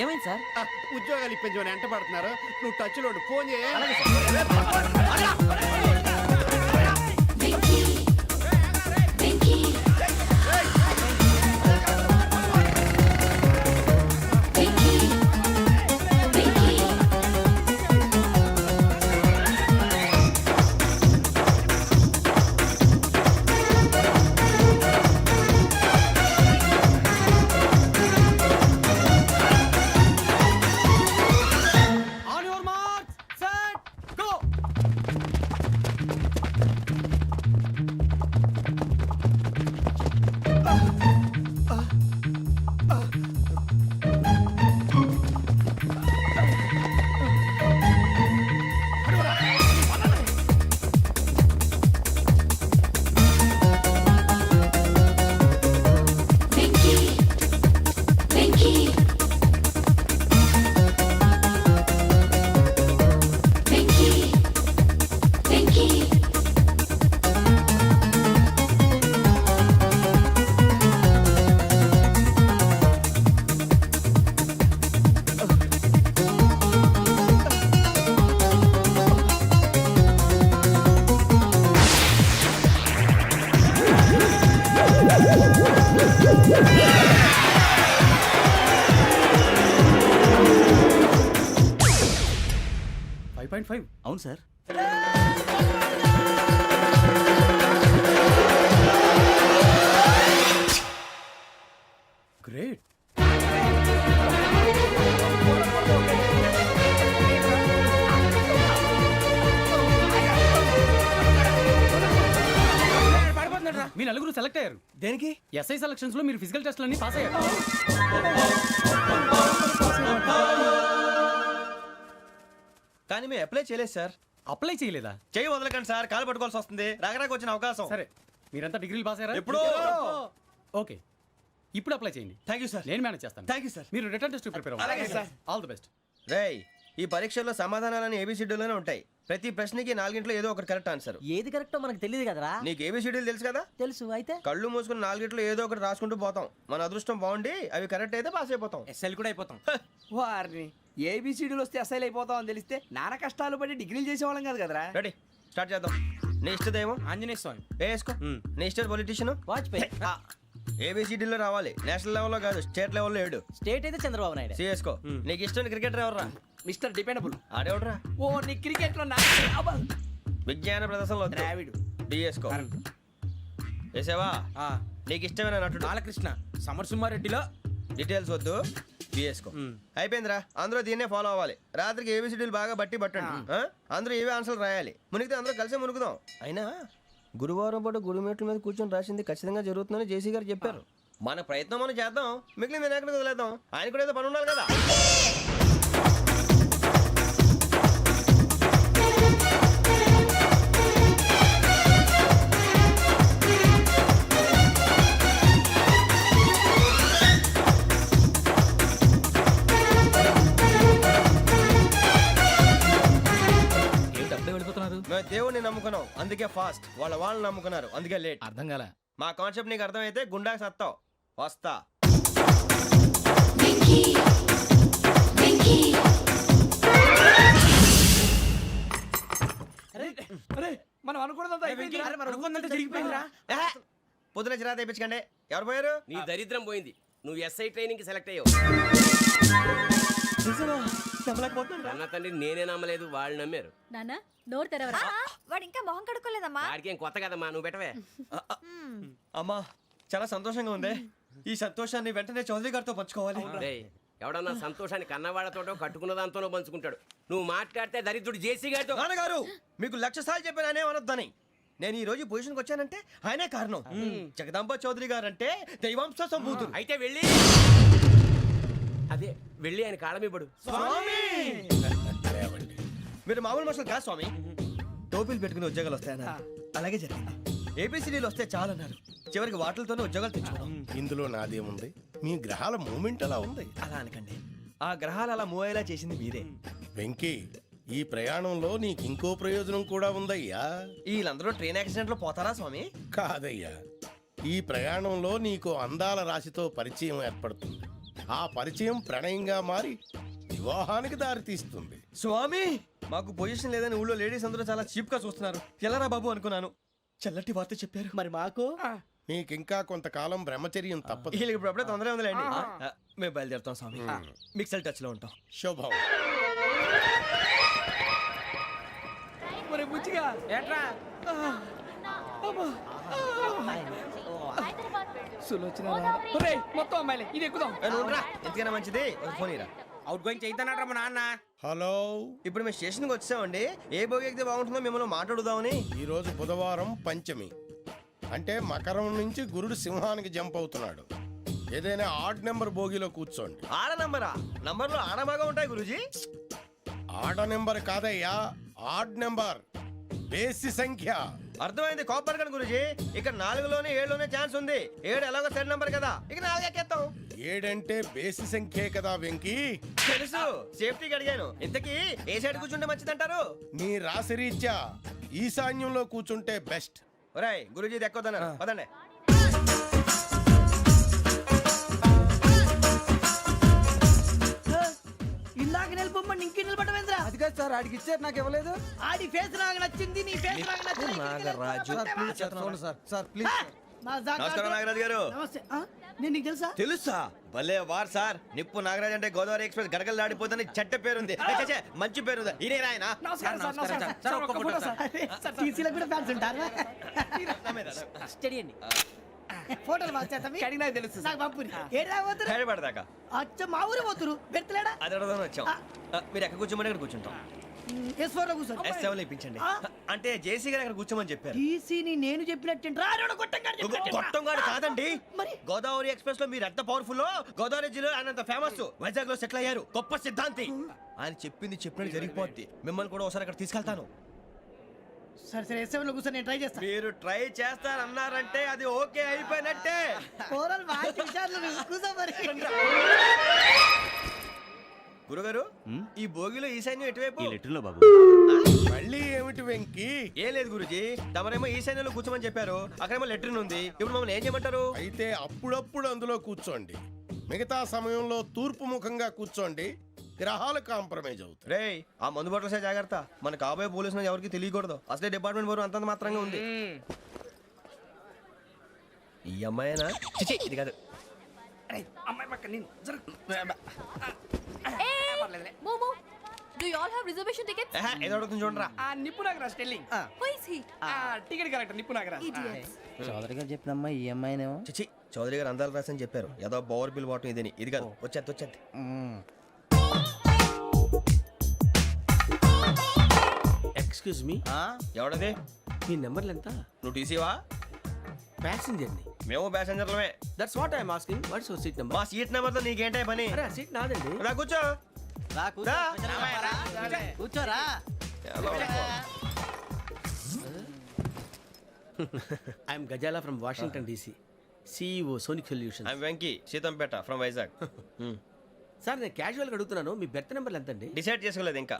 ఏమైంది సార్? ఉద్యోగాలు ఇప్పించమని ఎంట పడుతున్నారు. నువ్వు టచ్ లో ఫోన్ చేయ. On your marks, set, go. అవును సార్. గ్రేట్. మీ నలుగురు సెలెక్ట్ అయ్యారు. దేనికి? ఎస్ఐ సెలక్షన్స్ లో మీరు ఫిజికల్ టెస్ట్ అన్ని పాస్ అయ్యారు. కానీ మేము అప్లై చేయలేదు సార్. అప్లై చేయలేదా? చేయి వదలకండి సార్, కాలు పట్టుకోవాల్సి వస్తుంది. రాగరాకు వచ్చిన అవకాశం. సరే, మీరంతా డిగ్రీలు పాస్ అయ్యారా? ఎప్పుడో. ఓకే, ఇప్పుడు అప్లై చేయండి. Thank you sir. నేను మేనేజ్ చేస్తాను. Thank you sir. మీరు రిటర్న్ టెస్ట్ ప్రిపేర్ అవ్వండి. అలాగే సార్. All the best. రేయ్, ఈ పరీక్షల్లో సమాధానాలని ఏబిసిడ్యూల్లోనే ఉంటాయి. ప్రతి ప్రశ్నకి 4 ఏదో ఒకటి కరెక్ట్ ఆన్సర్. ఏది కరెక్టో మనకు తెలియదు కదరా. నీకు ఏబిసిడ్యూల్ తెలుసు కదా? తెలుసు. అయితే కళ్ళు మూసుకుని 4 ఏదో ఒకటి రాసుకుంటూ పోతాం. మన అదృష్టం బాగుండి అవి కరెక్ట్ అయితే పాస్ అయిపోతాం. ఎస్ఎల్ కూడా అయిపోతాం. వారిని ఏబిసిడీలు వస్తే అసైల్ అయిపోతాం అని తెలిస్తే నాన్న కష్టాలు పడి డిగ్రీలు చేసేవాళ్ళం కాదు కదరా. రెడీ, స్టార్ట్ చేద్దాం. నీ ఇష్టదేమో ఆంజనేయ స్వామి. వేసుకో. నీ ఇష్ట పొలిటీషియన్ వాజ్పేయి. ఏబిసిడీలో రావాలి, నేషనల్ లెవెల్లో కాదు, స్టేట్ లెవెల్లో 7. స్టేట్ అయితే చంద్రబాబు నాయుడు. సిఎస్కో. నీకు ఇష్టం క్రికెటర్ ఎవర్రా? Mister dependable. ఆడేవడరా? ఓ నీ క్రికెట్ లో విజ్ఞాన ప్రదర్శనలో ద్రావిడు. డిఎస్కో. వేసావా? నీకు ఇష్టమైన నటుడు? బాలకృష్ణ. సమర్సింహారెడ్డిలో డీటెయిల్స్ వద్దు, బిఎస్కో. అయిపోయిందిరా, అందరూ దీన్నే ఫాలో అవ్వాలి. రాత్రికి ఏబిసిడీలు బాగా బట్టి పట్టండి. అందరూ ఏవే ఆన్సర్లు రాయాలి. మునిగితే అందరూ కలిసి మునుగుదాం. అయినా గురువారం పాటు గురుమేట్ల మీద కూర్చొని రాసింది ఖచ్చితంగా జరుగుతుందని జేసీ గారు చెప్పారు. మన ప్రయత్నం మనం చేద్దాం, మిగిలింది ఎక్కడికి వదిలేద్దాం. ఆయన కూడా ఏదో పని ఉండాలి కదా. దేవుడిని నమ్ముకున్నాం అందుకే ఫాస్ట్, వాళ్ళని నమ్ముకున్నారు అందుకే లేట్. అర్థం కాలే. మా కాన్సెప్ట్ నీకు అర్థమైతే గుండాకి సత్తావు. వస్తా. అరే మనం అనుకున్నదంతా అయిపోయిందిరా. ఏహే, పొద్దున చిరా తెప్పించకండి. ఎవరు పోయారు? నీ దరిద్రం పోయింది. నువ్వు ఎస్ఐ ట్రైనింగ్ కి సెలెక్ట్ అయ్యావు. అన్న తండ్రి నేనే నమ్మలేదు, వాళ్ళు నమ్మారు. నాన్న నోరు తెరవరా. వాడు ఇంకా మొహం కడుక్కోలేదమ్మా. వాడికి ఏం కొత్త కదమ్మా, నువ్వు పెట్టవే. అమ్మా చాలా సంతోషంగా ఉంది. ఈ సంతోషాన్ని వెంటనే చౌదరి గారితో పంచుకోవాలి. డేయ్, ఎవడన్నా సంతోషాన్ని కన్నవాళ్లతోటో కట్టుకున్న దాంతోనో పంచుకుంటాడు. నువ్వు మాట్లాడితే దరిద్రుడు జేసీ గారితో. నాన్నగారు మీకు 1,00,000 సార్లు చెప్పాను అనే అనొద్దని. నేను ఈ రోజు పొజిషన్కి వచ్చానంటే ఆయనే కారణం. జగదాంబ చౌదరి గారు అంటే దైవాంశ సంభూతుడు. అయితే వెళ్ళి అదే వెళ్ళి ఆయన కాళ్ళమివ్వడు. మీరు మామూలు మనుషులు కాదు స్వామి. టోపీలు పెట్టుకుని ఉద్యోగాలు వస్తాయన్నారు, అలాగే జరిగింది. ఏపీసీడీలు వస్తే చాలన్నారు, చివరికి వాటిలతోనే ఉద్యోగాలు తెచ్చుకున్నాం. ఇందులో నాదేముంది, మీ గ్రహాల మూమెంట్ అలా ఉంది. అలా అనకండి, ఆ గ్రహాలు అలా మూవ్ అయ్యేలా చేసింది మీరే. వెంకీ, ఈ ప్రయాణంలో నీకు ఇంకో ప్రయోజనం కూడా ఉందయ్యా. వీళ్ళందరూ ట్రైన్ యాక్సిడెంట్ లో పోతారా స్వామి? కాదయ్యా, ఈ ప్రయాణంలో నీకు అందాల రాశితో పరిచయం ఏర్పడుతుంది. ఆ పరిచయం ప్రణయంగా మారి వివాహానికి దారితీస్తుంది. స్వామి మాకు పొజిషన్ లేదని ఊళ్ళో లేడీస్ అందరూ చాలా చీప్ గా చూస్తున్నారు. ఎలారా బాబు అనుకున్నాను, చల్లటి వార్త చెప్పారు. మరి మాకు నీకింకా కొంతకాలం బ్రహ్మచర్యం తప్పదు. వీళ్ళకి ఇప్పుడు అప్పుడే తొందరగా ఉందిలేండి. మేము బయలుదేరుతాం స్వామి, మిక్సెల్ టచ్ లో ఉంటాం. శుభం. మరి బుచ్చిగా ఏట్రా సులోచన మొత్తం అమ్మాయిలే, ఇది ఎక్కుదాం. ఎందుకైనా మంచిది ఒక ఫోన్ ఇరా. అవుట్ గోయింగ్ చేద్దానట్రా మా నాన్న. హలో, ఇప్పుడు మేము స్టేషన్కి వచ్చామండి. ఏ బోగి ఎక్కితే బాగుంటుందో మిమ్మల్ని మాట్లాడుదామని. ఈరోజు బుధవారం పంచమి, అంటే మకరం నుంచి గురుడు సింహానికి జంప్ అవుతున్నాడు. ఏదైనా ఆడ్ నెంబర్ బోగిలో కూర్చోండి. ఆడ నంబరా? నంబర్లో ఆడ బాగా ఉంటాయి గురూజీ. ఆడ నెంబర్ కాదయ్యా, ఆడ్ నెంబర్, బేసి సంఖ్య. అర్థమైంది, కాపర్ కానీ గురూజీ. ఇక్కడ 4లోనే 7లోనే ఛాన్స్ ఉంది. 7 ఎలాగో సెడ్ నంబర్ కదా, ఇక 4 ఎక్కేస్తాం. 7 అంటే బేసి సంఖ్యే కదా వెంకీ. తెలుసు, సేఫ్టీకి అడిగాను. ఇంతకీ ఏ సైడ్ కూర్చుంటే మంచిదంటారు? నీ రాశి రీత్యా ఈశాన్యంలో కూర్చుంటే బెస్ట్. ఒరేయ్ గురూజీ దెక్కొద్దన్నారు, పదండి. ఇందాక నిలబొమ్మని ఇంకే నిలబడమేంద్రా? అది కాదు సార్, ఆడికి ఇచ్చారు నాకు ఇవ్వలేదు. ఆడి ఫేస్ నాకు నచ్చింది, నీ ఫేస్ నాకు నచ్చింది. Nagaraju sir please. నమస్కారం నాగరాజు గారు. నమస్తే. నేను నీకు తెలుసా? తెలుసా? భలే వార్ సార్. నిప్పు నాగరాజ్ అంటే గోదావరి ఎక్స్ప్రెస్ గడగలు దాడిపోతుంది చెట్ట పేరుంది. మంచి పేరు. ఇదే ఆయన. నమస్కారం సార్. నమస్కారం సార్. ఒక్క ఫోటో సార్. సార్ టీసీలో కూడా ఫ్యాన్స్ ఉంటారా? స్టడీ అండి. ఫోటోలు మార్చేస్తాం. కడిగినా తెలుసు. నాకు పంపుని. ఏడా పోతురు? హైదరాబాద్ అచ్చ మా ఊరు పోతురు. పెడతలేడా? అది అడగదామని వచ్చాం. మీరు ఎక్కడ కూర్చోమని అక్కడ కూర్చుంటాం. S4 లో కూర్చో. S7 ఇప్పించండి. అంటే జేసీ గారు అక్కడ కూర్చోమని చెప్పారు. టీసీని నేను చెప్పినట్టు గొట్టంగాడు కాదండి. గోదావరి ఎక్స్ప్రెస్ లో మీరు ఎంత పవర్ఫుల్, గోదావరి జిల్లా ఆయన ఫేమస్. వైజాగ్ లో సెటిల్ అయ్యారు, గొప్ప సిద్ధాంతి. ఆయన చెప్పింది చెప్పినట్టు జరిగిపోద్ది. మిమ్మల్ని కూడా ఒకసారి అక్కడ తీసుకెళ్తాను. సరే సరే, S7 లో కూర్చొని నేను ట్రై చేస్తాను. మీరు ట్రై చేస్తారన్నారంటే అది ఓకే అయిపోయినట్టే. కూరలు బాగా చూశారు, కూర్చో మరి. గురుగారు, ఈ భోగిలో ఈశాన్యం ఎటువైపు? లెటర్లో బాబు. మళ్ళీ ఏమిటి వెంకీ? ఏం లేదు గురుజీ, తమరేమో ఈశాన్యంలో కూర్చోమని చెప్పారు, అక్కడేమో లెటర్ ఉంది. ఇప్పుడు మమ్మల్ని ఏం చేయమంటారు? అయితే అప్పుడప్పుడు అందులో కూర్చోండి, మిగతా సమయంలో తూర్పు ముఖంగా కూర్చోండి. గ్రహాలు కాంప్రమైజ్ అవుతాయి. రేయ్, ఆ మందు బట్టలసే జాగ్రత్త. మన కాబోయే పోలీసులు ఎవరికి తెలియకూడదు. అసలే డిపార్ట్మెంట్ బోరు అంతంత మాత్రంగా ఉంది. ఈ అమ్మాయినా? చిచి, ఇది కాదు. అమ్మాయి పక్క నేను momo, do you all have reservation tickets? ఏదో అడుగుతుంది చూడరా. నిప్పు Nagaraj telling. Who is he? Ticket correct, నిప్పు నాగరాజ్. Idiots. చౌదరి గారు చెప్పినమ్మా ఈ అమ్మాయినేమో. చిచి, చౌదరి గారు అందాలు రాసని చెప్పారు. ఏదో బోర్ బిల్ వాటం ఇదని. ఇది కాదు, వచ్చేది. Excuse me, ఎవడది? మీ నెంబర్లు ఎంత? నువ్వు టీసీవా? ప్యాసింజర్ ని. మేము ప్యాసెంజర్లమే. That's what I'm asking. What's your seat number? మా సీట్ నెంబర్ తో నీకేంటే పని? అరే సీట్ నాదండి. రా కూర్చో. రా. కూర్చోరా. I'm Ghazala from Washington DC, CEO Sonic Solution. I'm Venky, Seethampeta from Vizag. Sir నేను క్యాజువల్గా అడుగుతున్నాను, మీ బెర్త్ నెంబర్లు ఎంత అండి? డిసైడ్ చేసుకోలేదు ఇంకా.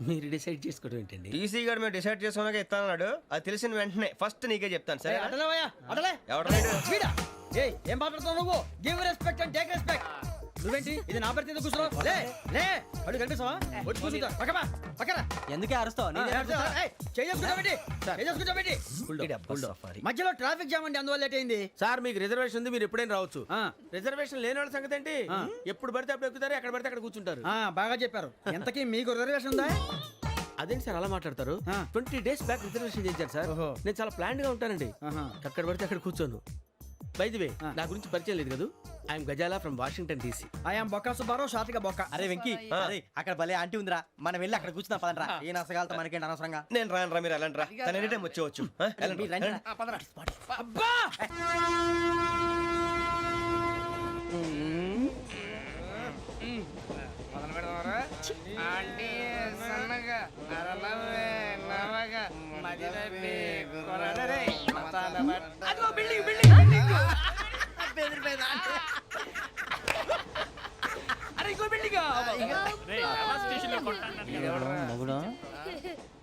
మీరు డిసైడ్ చేసుకోవడం ఏంటండి? టీసీ గారు మేము డిసైడ్ చేసుకున్నాక ఇస్తానన్నాడు. అది తెలిసిన వెంటనే ఫస్ట్ నీకే చెప్తాను. సరే అటలే ఎవడలేడు ఏయ్ ఏం మాట్లాడుతున్నావు నువ్వు? Give respect and take respect. నువ్వేంటి ఇది నా పరిస్థితి కూర్చున్నావు? లే లే అడుగు కనిపిస్తావా? వచ్చి కూర్చుంటా పక్కమా పక్కరా. ఎందుకే అరుస్తావు మధ్యలో ట్రాఫిక్ జామ్ అండి, అందువల్ల లేట్ అయింది. సార్ మీకు రిజర్వేషన్ ఉంది, మీరు ఎప్పుడైనా రావచ్చు. రిజర్వేషన్ లేని వాళ్ళ సంగతి ఏంటి? ఎప్పుడు పడితే అప్పుడు ఎక్కుతారు, ఎక్కడ పడితే అక్కడ కూర్చుంటారు. బాగా చెప్పారు. ఎంతకీ మీకు రిజర్వేషన్ ఉందా? అదేంటి సార్ అలా మాట్లాడతారు? 20 days బ్యాక్ రిజర్వేషన్ చేశారు సార్. నేను చాలా ప్లాన్డ్ గా ఉంటానండి. అక్కడ పడితే అక్కడ కూర్చోను. బై ది వే నా గురించి పరిచయం లేదు కదా, I'm Ghazala from Washington DC. I'm Bokka Subbarao, షార్ట్గా బొక్క. అరే వెంకీ, అరే అక్కడ భలే ఆంటీ ఉందిరా, మనం వెళ్ళి అక్కడ కూర్చున్నా పదనరా. ఏ నసగాలతో మనకేంటి అనవసరంగా. నేను రాను రా, మీరు వెళ్ళండి రా. తన ఎనీ టైం వచ్చేవచ్చు. అబ్బా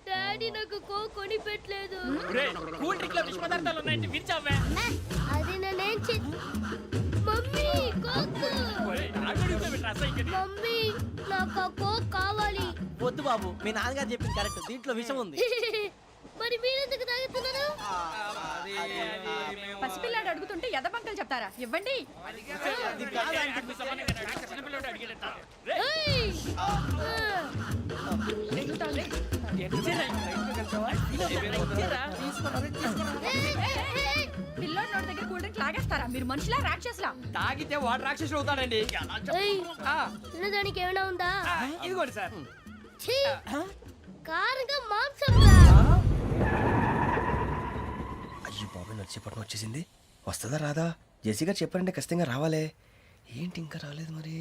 డాడీ నాకు కోక్ కొని పెట్టలేదు. కూల్ డ్రింక్ లో విష పదార్థాలు ఉన్నాయంటే విరిచావే. అది నేనేం మమ్మీ కోక్. మమ్మీ నాకు ఆ కోక్ కావాలి. వద్దు బాబు, మీ నాన్నగారు చెప్పింది కరెక్ట్, దీంట్లో విషయం ఉంది. మరి మీరెందుకు తాగుతున్నారు? పసిపిల్లాడు అడుగుతుంటే ఎదబంకలు చెప్తారా? ఇవ్వండి. ఏయ్! పిల్లోడి నోటి దగ్గర కూల్ డ్రింక్ లాగేస్తారా? మీరు మనుషులా రాక్షసులా? తాగితే వాడు రాక్షసుడు అవుతాడండి. ఏయ్! తినడానికి ఏమైనా ఉందా? ఇదిగోండి సార్. ఛీ! కారంగా మాంసం రా. అయ్యో బాబాయ్, నడిచేపట్నం వచ్చేసింది. వస్తుందా రాదా? జెసి గారు చెప్పారంటే ఖచ్చితంగా రావాలే. ఏంటి ఇంకా రాలేదు మరి?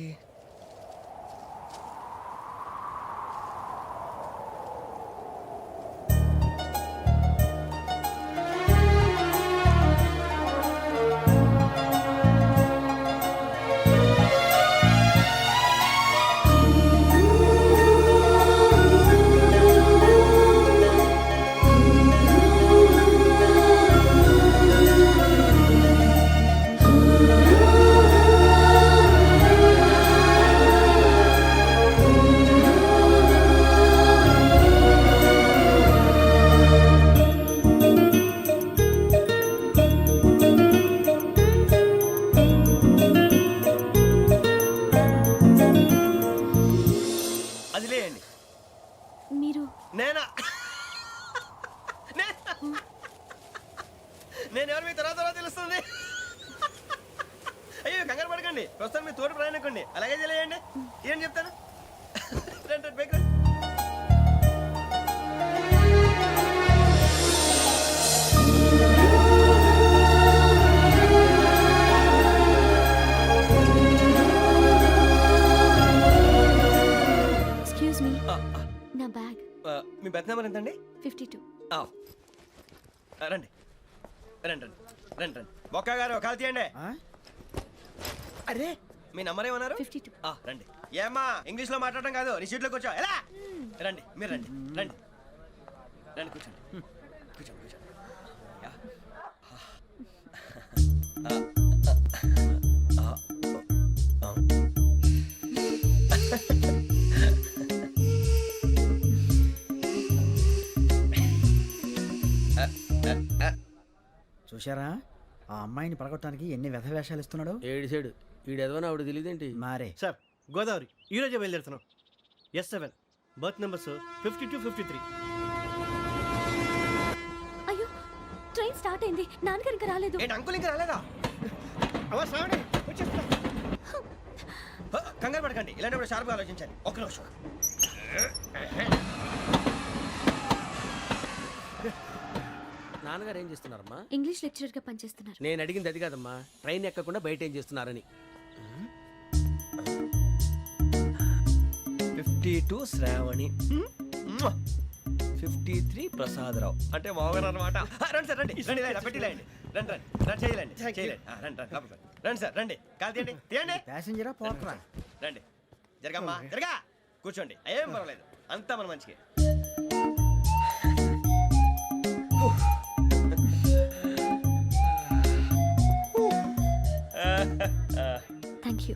అది లేండి. మీరు నేనా? నేను ఎవరు మీ తర్వాత తెలుస్తుంది. అయ్యో కంగారు పడకండి, ప్రస్తుతం మీ తోటి ప్రయాణకండి. అలాగే తెలియండి. ఏం చెప్తాను. రండి రండి, బైక్ రండి. ఎక్స్క్యూజ్ మీ, నా బ్యాగ్. మీ బెత్ నెంబర్ ఎంతండి? 52. రండి రండి రండి రండి రండి. బొక్క గారు కాల్ తీయండి. అరే మీ నంబర్ ఏమన్నారు? 52. రండి. ఏమ్మా ఇంగ్లీష్ లో మాట్లాడడం కాదు, నీ సీట్లో కూర్చో. ఎలా రండి, మీరు రండి రండి రండి, కూర్చోండి కూర్చోండి కూర్చోండి. యా. చూశారా ఆ అమ్మాయిని పడగొట్టడానికి ఎన్ని వ్యధ వేషాలు ఇస్తున్నాడు? ఏడు సైడు వీడు ఎదవని ఆవిడ తెలియదేంటి? మారే సార్ గోదావరి ఈరోజే బయలుదేరుతున్నాం. S7 berth numbers 52, 53. అయ్యో, ట్రైన్ స్టార్ట్ అయింది. నాన్నగారు ఇంకా రాలేదు. ఏంటి అంకుల్ ఇంకా రాలేదా? కంగారు పడకండి, ఇలాంటప్పుడు షార్ప్గా ఆలోచించండి. ఒక్క నిమిషం. నాన్నగారు ఏం చేస్తున్నారమ్మా? ఇంగ్లీష్ లెక్చరర్ గా పనిచేస్తున్నారు. నేను అడిగింది అది కాదమ్మా, ట్రైన్ ఎక్కకుండా బయట ఏం చేస్తున్నారని. 52 శ్రావణి, 53 ప్రసాదరావు అంటే మామగారు అనమాట. రండి సార్ రండి రండి, పెట్టి లేండి. రండి రండి రండి, చేయలేండి చేయలేండి. రండి రండి లోపలికి రండి. రండి సార్ రండి, కాలు తీయండి తీయండి. ప్యాసింజరా పోట్రా? రండి, జరగమ్మా జరగా, కూర్చోండి. ఏం పర్వాలేదు, అంతా మన మంచిగా. యూ.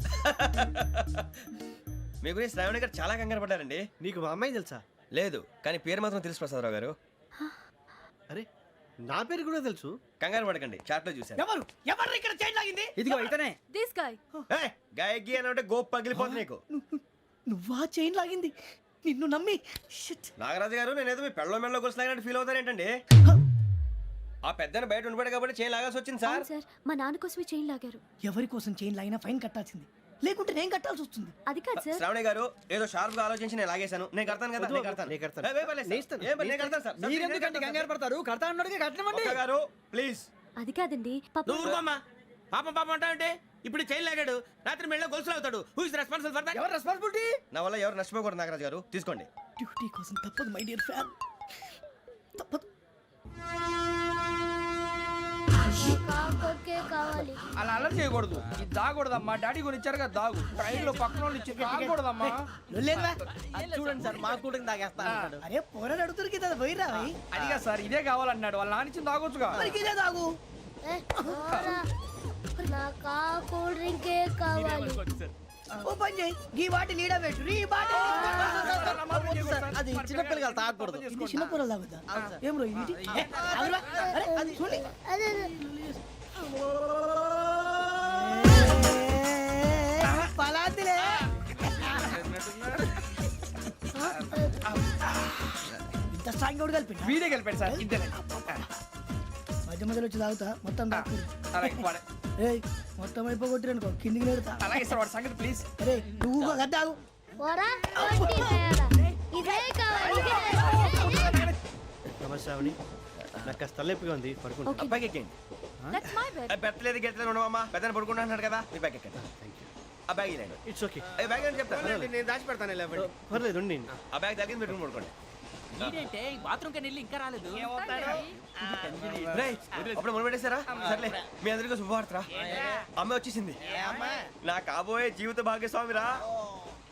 మీ గురించి శ్రావణి గారు చాలా కంగారు పడ్డారండి. నీకు మా అమ్మాయి తెలుసా? లేదు, కానీ పేరు మాత్రం తెలుసు ప్రసాదరావు గారు. అరే నా పేరు కూడా తెలుసు. కంగారు పడకండి, చాట్ లో చూశాను. ఎవరు ఎవరు ఇక్కడ చైన్ లాగింది? ఇదిగో ఇతనే. This guy. ఏయ్, గాయకి అని అంటే గోప్ పగిలిపోతుంది నీకు. నువ్వా చైన్ లాగింది? నిన్ను నమ్మి నాగరాజు గారు, నేనేదో మీ పెళ్ళ మెళ్ళ గురిసిలాగినట్టు ఫీల్ అవుతారేంటండి? ఆ పెద్దని బయట ఉండిపోయాడు కాబట్టి చేయి లాగాల్సి వచ్చింది సార్. సార్ మా నాన్న కోసమే చైన్ లాగారు. ఎవరి కోసం చైన్ లాగినా ఫైన్ కట్టాల్సింది, లేకుంటే నేను కట్టాల్సి వస్తుంది. అది కాదు సార్. శ్రావణి గారు ఏదో షార్ప్ గా ఆలోచించి నేను లాగేశాను. నేను కడతాను కదా, నేను కడతాను. నేను కడతాను. ఏ, ఏ, పర్లేదు సార్. ఏ, నేను కడతాను సార్. మీరెందుకంటే కంగారు పడతారు? కడతా అన్నాడుగా కట్టమండి. ఒక్క గారు ప్లీజ్. అది కాదండి నువ్వు ఊరుకోమ్మా. పాపం పాపం అంటావంటే ఇప్పుడు చైన్ లాగాడు, రాత్రి మెళ్ళ గొలుసులు అవుతాడు. Who is responsible for that? ఎవరు రెస్పాన్సిబిలిటీ? నా వల్ల ఎవరు నష్టపోకూడదు నాగరాజు గారు, తీసుకోండి. డ్యూటీ కోసం తప్పదు మై డియర్ ఫ్యాన్, తప్పదు. అలా అలర్ చేయకూడదు. ఇది దాగకూడదమ్మా. డాడీ కొని ఇచ్చారు కదా దాగు. ట్రైన్ లో పక్కన వాళ్ళు ఇచ్చి దాగకూడదమ్మా. లేదురా. చూడండి సార్, మా కూడా తాగేస్తా అన్నాడు. అరే పోరాడు అడుగుతారు కదా, పోయిరా భయ్. అదిగా సార్, ఇదే కావాలన్నాడు. వాళ్ళ నాన్న ఇచ్చింది తాగొచ్చుగా. మరి ఇదే తాగు. ఓ పని చేయి, ఈ బాటి లీడ పెట్టు. ఈ బాటి అది చిన్నపిల్లలు తాగకూడదు. ఇది చిన్న పొరలు తాగుతా. ఏం రో ఇది? ఆగురా. అరే అది చూడండి. పలాతిలే. ఇంత స్ట్రాంగ్ కూడా కలిపి వీడే గెలిపాడు సార్. ఇద్దరే. మధ్య మధ్యలో వచ్చి తాగుతా, మొత్తం తాగు. అలాగే వాడు. ఏయ్ మొత్తం అయిపోగొట్టిరనుకో కిందికి నేడుతా. అలాగే సార్, వాడు సంగతి ప్లీజ్. అరే నువ్వు గద్దాగు. నమస్తే శ్రావణి, నాకు కాస్త తలెప్పిగా ఉంది, పడుకుంటా. అబ్బాయికి ఎక్కండి. That's my bed. పెట్టలేదు గెట్టలేదు ఉండవమ్మా. పెద్దని పడుకుంటున్నాడు కదా, మీ బ్యాగ్ ఎక్కండి. ఆ బ్యాగ్ ఇలాండి. It's okay. ఏ బ్యాగ్ అని చెప్తాను, నేను దాచి పెడతాను. లేవండి, పర్లేదు ఉండి. ఆ బ్యాగ్ తగ్గింది పెట్టుకుని పడుకోండి. బాత్రూమ్ కని వెళ్ళి ఇంకా రాలేదు. రేయ్, అప్పుడు మొదలు పెట్టేశారా? సర్లే, మీ అందరికీ శుభవార్తరా. అమ్మ వచ్చేసింది. నా కాబోయే జీవిత భాగ్యస్వామిరా.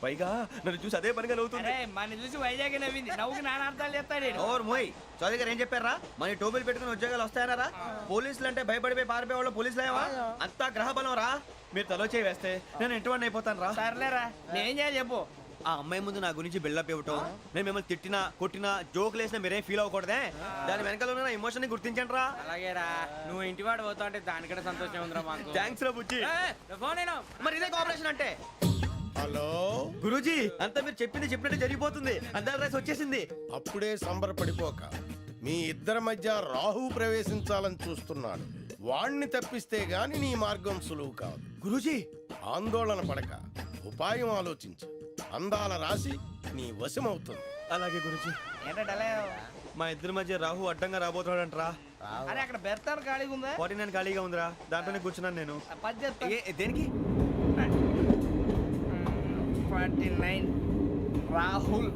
పైగా నన్ను చూసి అదే పనిగా నవ్వుతుంది. మన చూసి వైజాగ్ నవ్వింది. నవ్వుకి నాన్న అర్థాలు చెప్తాడు. ఓర్ మోయ్, చౌదరి గారు ఏం చెప్పారా? మన టోబీలు పెట్టుకుని ఉద్యోగాలు వస్తాయన్నారా? పోలీసులు అంటే భయపడిపోయి పారిపోయే వాళ్ళు పోలీసులేవా? అంతా గ్రహ బలం రా. మీరు తలో చేయి వేస్తే నేను ఇంటివాడిని అయిపోతాను రా. సర్లేరా, నేనేం చేయాలి చెప్పు. ఆ అమ్మాయి ముందు నా గురించి బిల్డప్ ఇవ్వటం, నేను మిమ్మల్ని తిట్టినా కొట్టినా జోకులు వేసినా మీరేం ఫీల్ అవ్వకూడదే. దాని వెనకాల ఉన్న ఎమోషన్ ని గుర్తించండి రా. అలాగేరా, నువ్వు ఇంటివాడు పోతా అంటే దానికంటే సంతోషం ఉందిరా మాకు. థ్యాంక్స్ రా బుజ్జి. ఫోన్ అయినా మరి ఇదే కోఆపరేషన్ అంటే. హలో గురూజీ, అంతా మీరు చెప్పింది చెప్పినట్టు జరిగిపోతుంది. అందరి రైస్ వచ్చేసింది. అప్పుడే సంబరపడిపోక, మీ ఇద్దరి మధ్య రాహు ప్రవేశించాలని చూస్తున్నాడు. వాణ్ణి తప్పిస్తే గాని నీ మార్గం సులువు కాదు. గురూజీ, ఆందోళన పడక, ఉపాయం ఆలోచించు. అందాల రాశి నీ వశమవుతుంది. అలాగే గురూజీ. ఏంటంటే మా ఇద్దరి మధ్య రాహు అడ్డంగా రాబోతున్నాడంటరా. అరే అక్కడ బెర్తాను ఖాళీగా ఉందా? 49 ఖాళీగా ఉందిరా, దాంట్లోనే కూర్చున్నాను నేను. పది చెప్తా. దేనికి? 49 రాహుల్.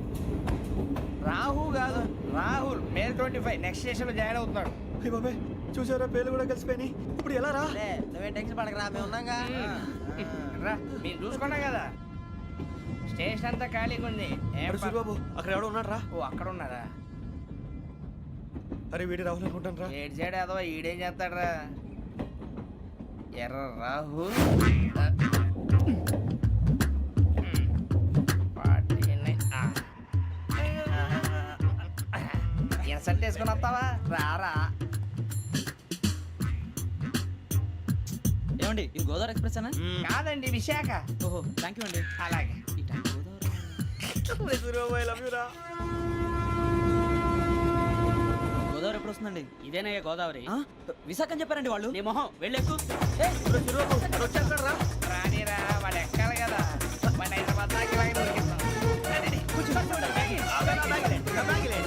రాహు కాదు, రాహుల్. మే 25 నెక్స్ట్ స్టేషన్ లో జాయిన్ అవుతున్నాడు. అయ్య బాబాయ్, చూసారా పేర్లు కూడా కలిసిపోయినాయి. ఇప్పుడు ఎలా రా? నువ్వేం టెన్షన్ పడకరా, మేము ఉన్నాగా. రా, మీరు చూసుకున్నాం కదా, స్టేషన్ అంతా ఖాళీగా ఉంది. ఏం ప- బాబు అక్కడ ఎవడో ఉన్నాడు రా. ఓ అక్కడ ఉన్నారా? అరే వీడి రాహుల్ అనుకుంటాను రా. ఏడు సైడ్ అదో ఈడేం చేస్తాడరా? ఎర్ర రాహుల్. 49. ఇన్సల్ట్ వేసుకుని వస్తావా? రారా. ఏమండి ఇది గోదావరి ఎక్స్ప్రెస్ అనా? కాదండి, విశాఖ. ఓహో థ్యాంక్ యూ అండి. అలాగే. గోదావరి ఎప్పుడు వస్తుందండి? ఇదేనయ్య గోదావరి. విశాఖ అని చెప్పారండి వాళ్ళు. నీ మొహం వెళ్ళెక్కు. వచ్చేస్తాడు రా. రానిరా, వాడు ఎక్కాలి కదా. వాడిని హైదరాబాద్ దాకా ఇలాగే దొరికిస్తాం. రండి, కూర్చో. ఆ బ్యాగ్ ఇలాండి.